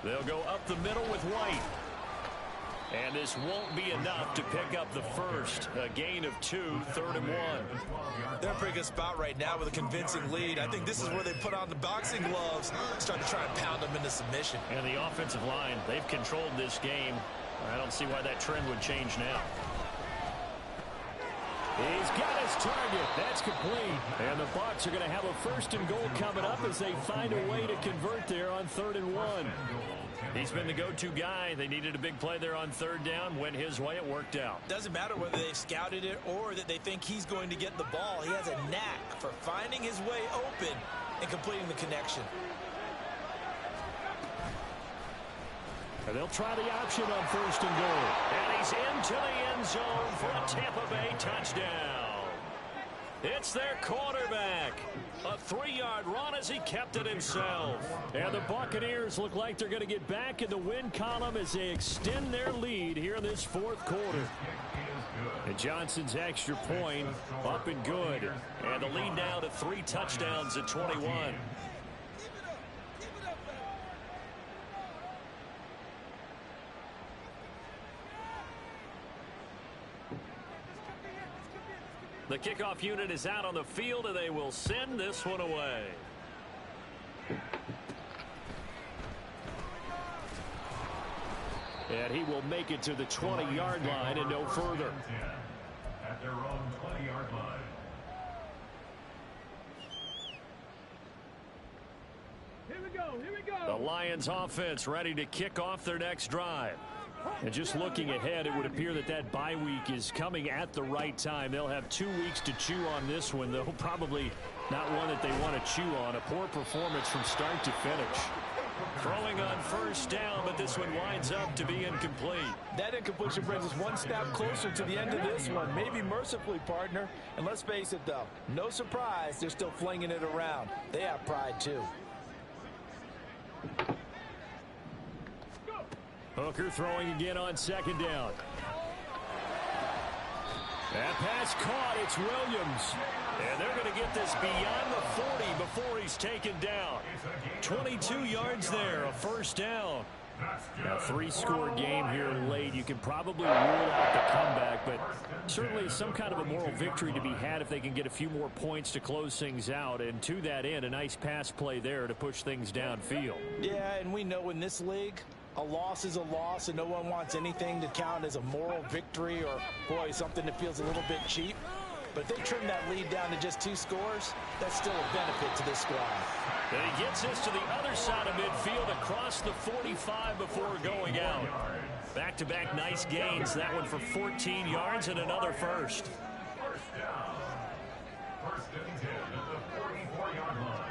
They'll go up the middle with White. And this won't be enough to pick up the first. A gain of 2, 3rd and 1. They're in a pretty good spot right now with a convincing lead. I think this is where they put on the boxing gloves, start to try and pound them into submission. And the offensive line, they've controlled this game. I don't see why that trend would change now. He's got his target. That's complete. And the Bucs are going to have a 1st and goal coming up as they find a way to convert there on 3rd and 1. He's been the go-to guy. They needed a big play there on 3rd down. Went his way. It worked out. Doesn't matter whether they've scouted it or that they think he's going to get the ball. He has a knack for finding his way open and completing the connection. And they'll try the option on 1st and goal. And he's into the end zone for a Tampa Bay touchdown. It's their quarterback. A 3-yard run as he kept it himself. And the Buccaneers look like they're going to get back in the win column as they extend their lead here in this 4th quarter. And Johnson's extra point up and good. And the lead now to 3 touchdowns at 21. The kickoff unit is out on the field, and they will send this one away. And he will make it to the 20-yard line and no further. At their own 20-yard line. Here we go, here we go. The Lions offense ready to kick off their next drive. And just looking ahead, it would appear that that bye week is coming at the right time. They'll have 2 weeks to chew on this one, though probably not one that they want to chew on. A poor performance from start to finish. Throwing on 1st down, but this one winds up to be incomplete. That incompletion brings us one step closer to the end of this one. Maybe mercifully, partner. And let's face it, though, no surprise, they're still flinging it around. They have pride, too. Hooker throwing again on 2nd down. That pass caught. It's Williams. And they're going to get this beyond the 40 before he's taken down. 22 yards there, a 1st down. A 3-score game here late. You can probably rule out the comeback, but certainly some kind of a moral victory to be had if they can get a few more points to close things out. And to that end, a nice pass play there to push things downfield. Yeah, and we know in this league, a loss is a loss, and no one wants anything to count as a moral victory or, boy, something that feels a little bit cheap. But if they trim that lead down to just 2 scores, that's still a benefit to this squad. And he gets this to the other side of midfield across the 45 before going out. Back-to-back nice gains. That one for 14 yards and another first. 1st down. 1st and 10 at the 44-yard line.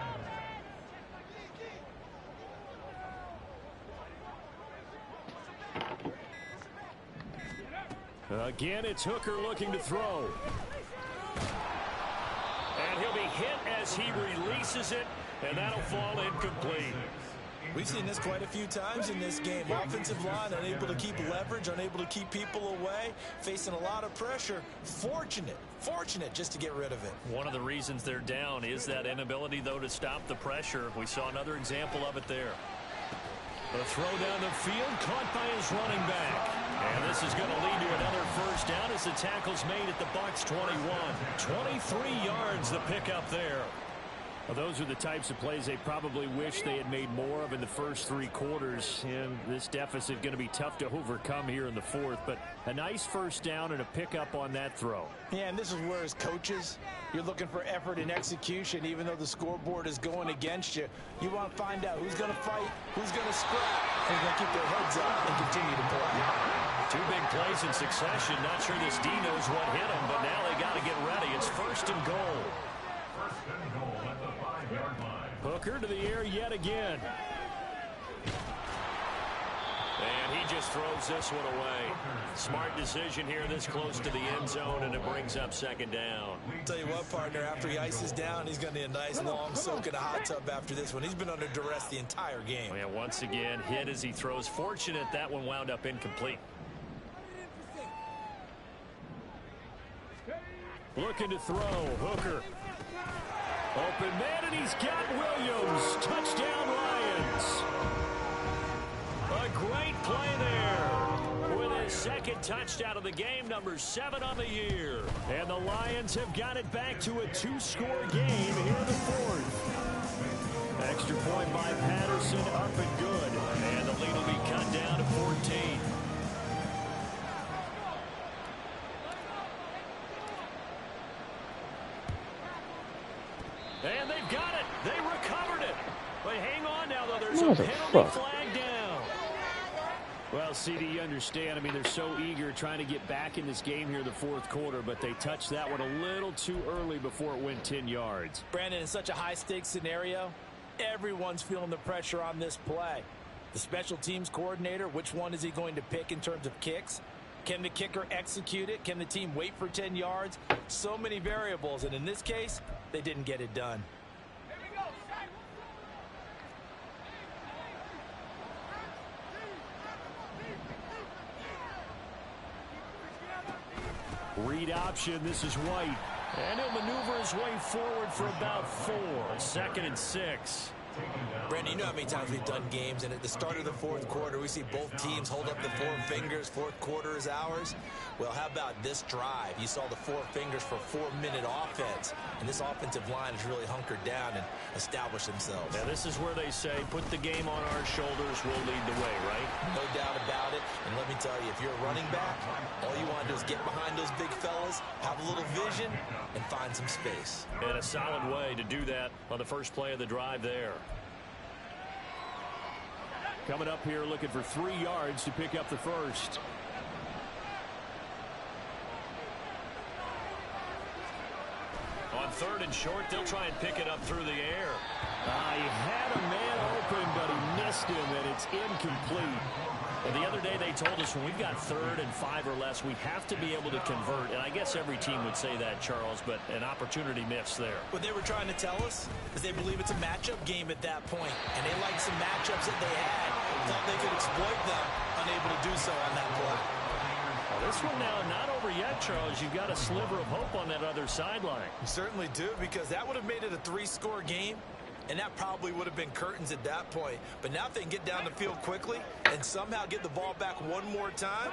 Again, it's Hooker looking to throw. And he'll be hit as he releases it, and that'll fall incomplete. We've seen this quite a few times in this game. Offensive line unable to keep leverage, unable to keep people away, facing a lot of pressure. Fortunate just to get rid of it. One of the reasons they're down is that inability, though, to stop the pressure. We saw another example of it there. A throw down the field, caught by his running back. And this is going to lead to another first down as the tackle's made at the Bucs 21. 23 yards the pickup there. Well, those are the types of plays they probably wish they had made more of in the first 3 quarters. And this deficit going to be tough to overcome here in the fourth. But a nice first down and a pickup on that throw. Yeah, and this is where as coaches, you're looking for effort and execution. Even though the scoreboard is going against you, you want to find out who's going to fight, who's going to scrap, who's going to keep their heads up and continue to play. 2 big plays in succession. Not sure this D knows what hit him, but now they got to get ready. It's first and goal. First and goal at the 5-yard line. Hooker to the air yet again. And he just throws this one away. Smart decision here this close to the end zone, and it brings up second down. Tell you what, partner, after he ices down, he's going to need a nice long soak in a hot tub after this one. He's been under duress the entire game. Yeah, once again, hit as he throws. Fortunate that one wound up incomplete. Looking to throw. Hooker. Open man, and he's got Williams. Touchdown, Lions. A great play there. With his second touchdown of the game, number 7 on the year. And the Lions have got it back to a 2-score game here in the fourth. Extra point by Patterson, up and good. And the lead will be cut down to 14. And they've got it. They recovered it. But hang on now, though. There's a penalty flag down. Well, CD, you understand. I mean, they're so eager trying to get back in this game here in the fourth quarter, but they touched that one a little too early before it went 10 yards. Brandon, in such a high-stakes scenario, everyone's feeling the pressure on this play. The special teams coordinator, which one is he going to pick in terms of kicks? Can the kicker execute it? Can the team wait for 10 yards? So many variables, and in this case, they didn't get it done. Read option. This is White. And he'll maneuver his way forward for about 4. 2nd and 6. Brandon, you know how many times we've done games, and at the start of the fourth quarter, we see both teams hold up the 4 fingers. Fourth quarter is ours. Well, how about this drive? You saw the 4 fingers for 4-minute offense, and this offensive line has really hunkered down and established themselves. Now, this is where they say, put the game on our shoulders, we'll lead the way, right? No doubt about it. And let me tell you, if you're a running back, all you want to do is get behind those big fellas, have a little vision, and find some space. And a solid way to do that on the first play of the drive there. Coming up here looking for 3 yards to pick up the first. On 3rd and short, they'll try and pick it up through the air. He had a man open, but he missed him, and it's incomplete. And the other day they told us when we've got 3rd and 5 or less, we have to be able to convert. And I guess every team would say that, Charles, but an opportunity missed there. What they were trying to tell us is they believe it's a matchup game at that point, and they liked some matchups that they had, thought they could exploit them, unable to do so on that play. Well, this one now not over yet, Charles. You've got a sliver of hope on that other sideline. You certainly do, because that would have made it a 3-score game, and that probably would have been curtains at that point. But now if they can get down the field quickly and somehow get the ball back one more time,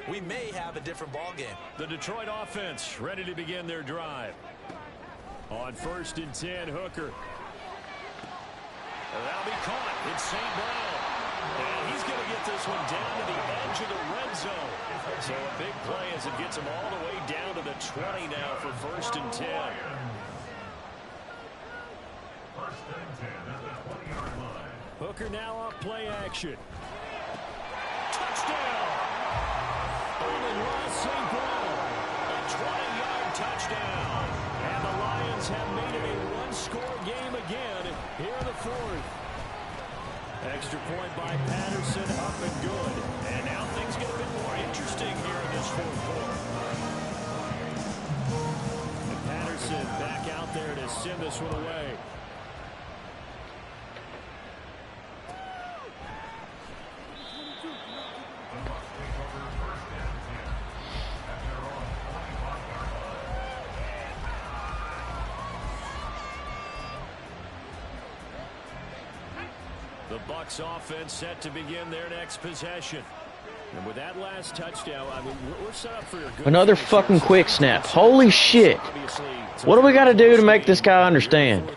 we may have a different ball game. The Detroit offense ready to begin their drive. On 1st and 10, Hooker. That'll be caught. It's St. Brown. And he's going to get this one down to the edge of the red zone. So a big play as it gets him all the way down to the 20 now for 1st and 10. First and 10 at the 20-yard line. Hooker now off play action. Touchdown! Only Ross St. Brown. A 20-yard touchdown. And the Lions have made it a 1-score game again here in the fourth. Extra point by Patterson, up and good. And now things get a bit more interesting here in this fourth quarter. And Patterson back out there to send this one away. The Bucs offense set to begin their next possession. And with that last touchdown, I mean, we're set up for a good Another fucking quick snap. Holy shit. What do we got to do to make this guy understand?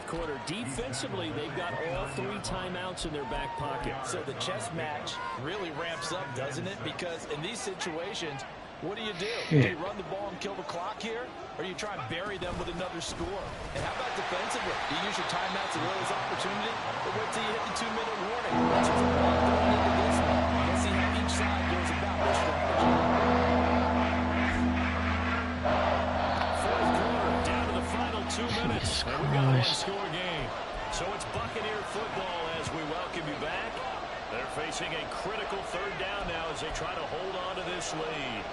Defensively, they've got all 3 timeouts in their back pocket. So the chess match really ramps up, doesn't it? Because in these situations, what do? Shit. Do you run the ball and kill the clock here? Or you try and bury them with another score? And how about defensively? Do you use your timeouts at earliest opportunity? Or wait till you hit the 2-minute warning? That's just a lot going into this one. Let's see how each side goes about their strategy. Fourth quarter, down to the final 2 minutes. Jesus And we've got a Christ. one-score game. So it's Buccaneer football as we welcome you back. They're facing a critical third down now as they try to hold on to this lead.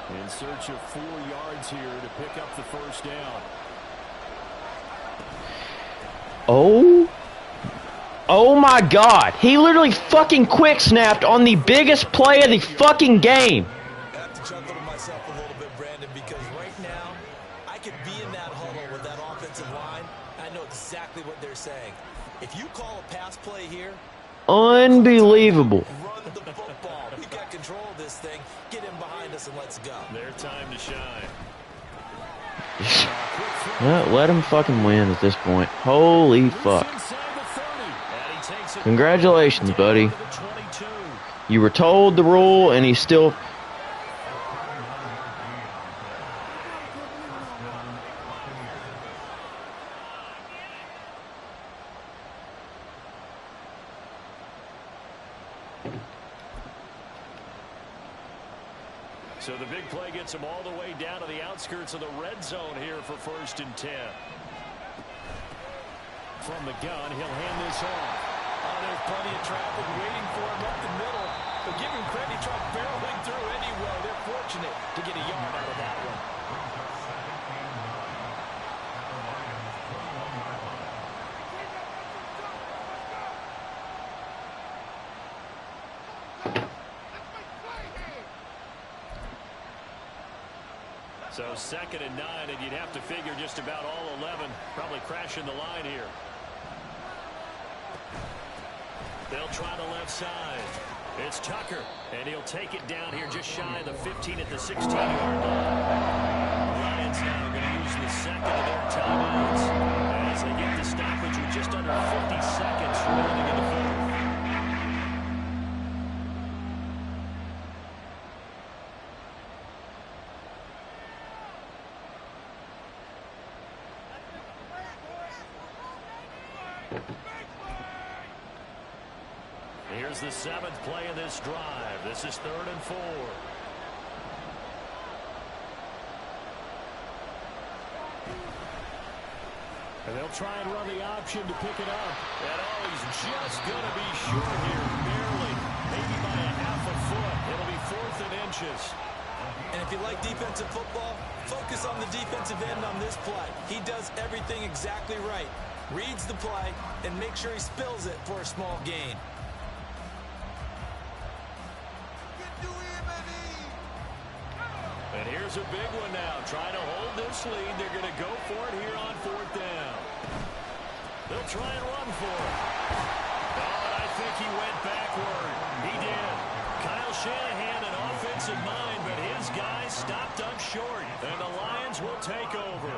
In search of 4 yards here to pick up the first down. Oh my God. He literally fucking quick snapped on the biggest play of the fucking game. I have to chuckle to myself a little bit, Brandon, because right now, I could be in that huddle with that offensive line. I know exactly what they're saying. If you call a pass play here, Unbelievable. run the football. We've got control of this thing. Get in behind us and let's go. Their time to shine. Well, let him fucking win at this point. Holy fuck. Congratulations, buddy. You were told the rule, and he's still... So the big play gets him all the way down to the outskirts of the red zone here for 1st and 10. From the gun, he'll hand this off. Oh, there's plenty of traffic waiting for him up the middle. But give him credit, he tried barreling through anyway. They're fortunate to get a yard out of that one. So 2nd and 9, and you'd have to figure just about all 11 probably crashing the line here. They'll try the left side. It's Tucker, and he'll take it down here just shy of the 15 at the 16-yard line. The Lions now going to use the 2nd of their timeouts as they get the stoppage with just under 50 seconds remaining in the 4th. Here's the 7th play of this drive. This is 3rd and 4. And they'll try and run the option to pick it up. And he's just going to be short here, barely, maybe by a half a foot. It'll be 4th and inches. And if you like defensive football, focus on the defensive end on this play. He does everything exactly right. Reads the play and makes sure he spills it for a small gain. And here's a big one now. Trying to hold this lead. They're going to go for it here on 4th down. They'll try and run for it. Oh, and I think he went backward. He did. Kyle Shanahan, an offensive mind, but his guys stopped up short. And the Lions will take over.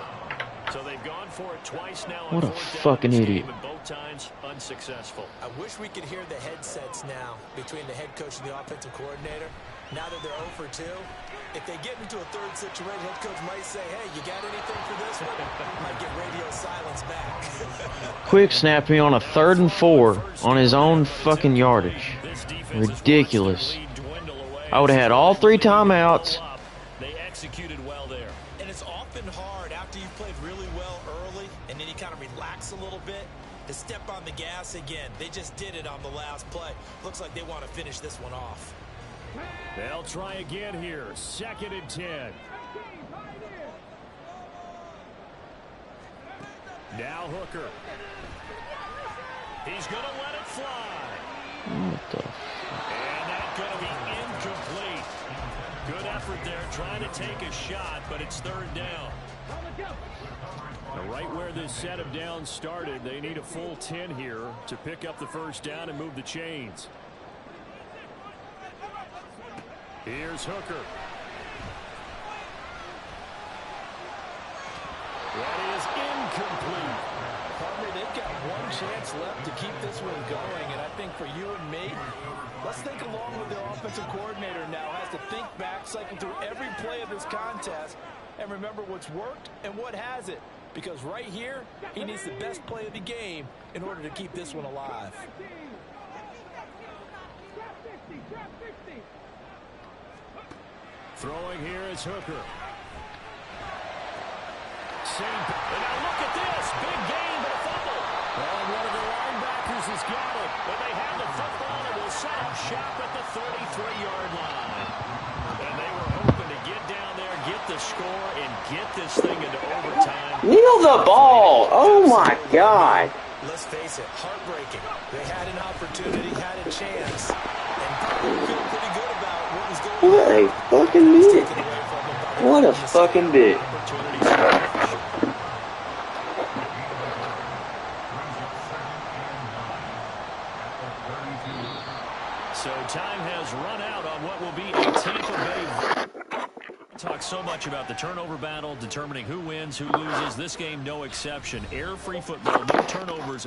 So they've gone for it twice now on What a 4th down fucking in this idiot. game, and both times unsuccessful. I wish we could hear the headsets now between the head coach and the offensive coordinator. Now that they're 0 for 2, if they get into a third situation, head coach might say, hey, you got anything for this one? Might get radio silence back. Quick snapped me on a 3rd and 4 on his own fucking yardage. Ridiculous. I would have had all 3 timeouts. They executed well there. And it's often gas again. They just did it on the last play. Looks like they want to finish this one off. They'll try again here. 2nd and 10. Now Hooker. He's going to let it fly. What the And that's going to be incomplete. Good effort there trying to take a shot, but it's 3rd down. Right where this set of downs started, they need a full 10 here to pick up the 1st down and move the chains. Here's Hooker. That is incomplete. Partner, they've got one chance left to keep this one going, and I think for you and me, let's think along with the offensive coordinator now. Has to think back, cycle through every play of this contest, and remember what's worked and what hasn't. Because right here, he needs the best play of the game in order to keep this one alive. Throwing here is Hooker. And now look at this. Big gain, but a fumble. And one of the linebackers has got it. But they have the football and will set up shop at the 33-yard line. And they were hoping to get down there, get the score, and get this thing into overtime. Kneel the ball. Oh, my God. Let's face it, heartbreaking. They had an opportunity, had a chance, and probably feel pretty good about what was going on. What a fucking bit. What a fucking bit. So time has run out on what will be a Tampa Bay. Talk so much about the turnover battle, determining who wins, who loses. This game, no exception. Air-free football, no turnovers.